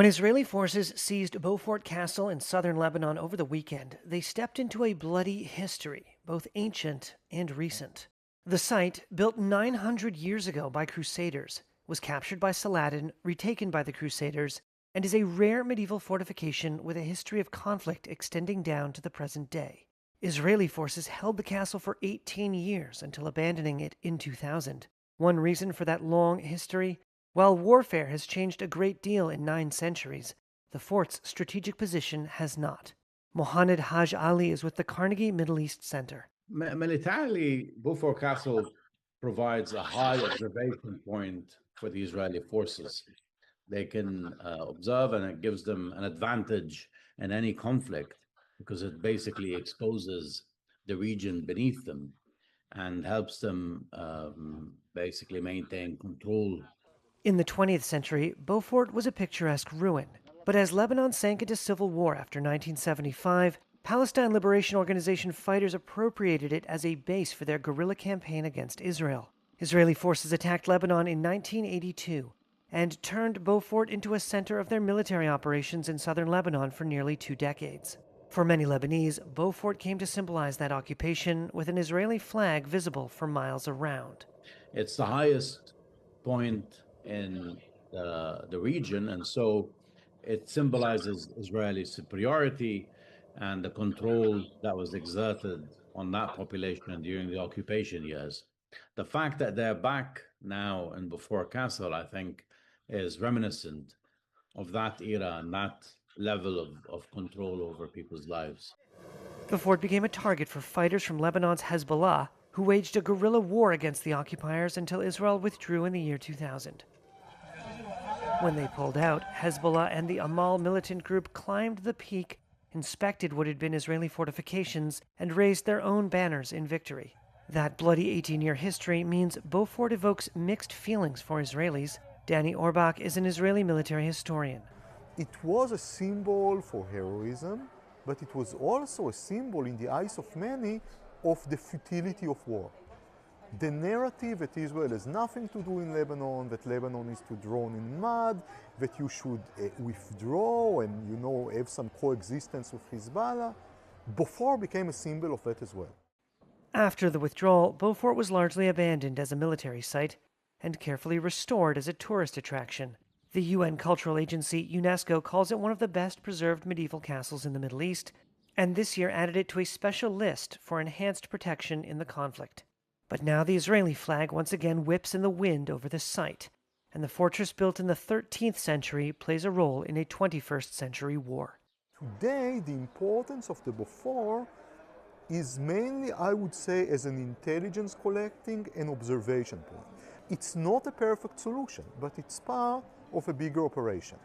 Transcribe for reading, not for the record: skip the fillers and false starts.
When Israeli forces seized Beaufort Castle in southern Lebanon over the weekend, they stepped into a bloody history, both ancient and recent. The site, built 900 years ago by Crusaders, was captured by Saladin, retaken by the Crusaders, and is a rare medieval fortification with a history of conflict extending down to the present day. Israeli forces held the castle for 18 years until abandoning it in 2000. One reason for that long history: while warfare has changed a great deal in 9 centuries, the fort's strategic position has not. Mohamed Haj Ali is with the Carnegie Middle East Center. Militarily, Beaufort Castle provides a high observation point for the Israeli forces. They can observe, and it gives them an advantage in any conflict because it basically exposes the region beneath them and helps them basically maintain control. In the 20th century, Beaufort was a picturesque ruin. But as Lebanon sank into civil war after 1975, Palestine Liberation Organization fighters appropriated it as a base for their guerrilla campaign against Israel. Israeli forces attacked Lebanon in 1982 and turned Beaufort into a center of their military operations in southern Lebanon for nearly 2 decades. For many Lebanese, Beaufort came to symbolize that occupation, with an Israeli flag visible for miles around. It's the highest point in the region, and so it symbolizes Israeli superiority and the control that was exerted on that population during the occupation years. The fact that they're back now in Beaufort Castle, I think, is reminiscent of that era and that level of control over people's lives. The fort became a target for fighters from Lebanon's Hezbollah, who waged a guerrilla war against the occupiers until Israel withdrew in the year 2000. When they pulled out, Hezbollah and the Amal militant group climbed the peak, inspected what had been Israeli fortifications, and raised their own banners in victory. That bloody 18-year history means Beaufort evokes mixed feelings for Israelis. Danny Orbach is an Israeli military historian. It was a symbol for heroism, but it was also a symbol in the eyes of many of the futility of war. The narrative that Israel has nothing to do in Lebanon, that Lebanon is to drown in mud, that you should withdraw and, have some coexistence with Hezbollah, Beaufort became a symbol of that as well. After the withdrawal, Beaufort was largely abandoned as a military site and carefully restored as a tourist attraction. The UN cultural agency UNESCO calls it one of the best preserved medieval castles in the Middle East, and this year added it to a special list for enhanced protection in the conflict. But now the Israeli flag once again whips in the wind over the site, and the fortress built in the 13th century plays a role in a 21st century war. Today, the importance of the Beaufort is mainly, I would say, as an intelligence collecting and observation point. It's not a perfect solution, but it's part of a bigger operation.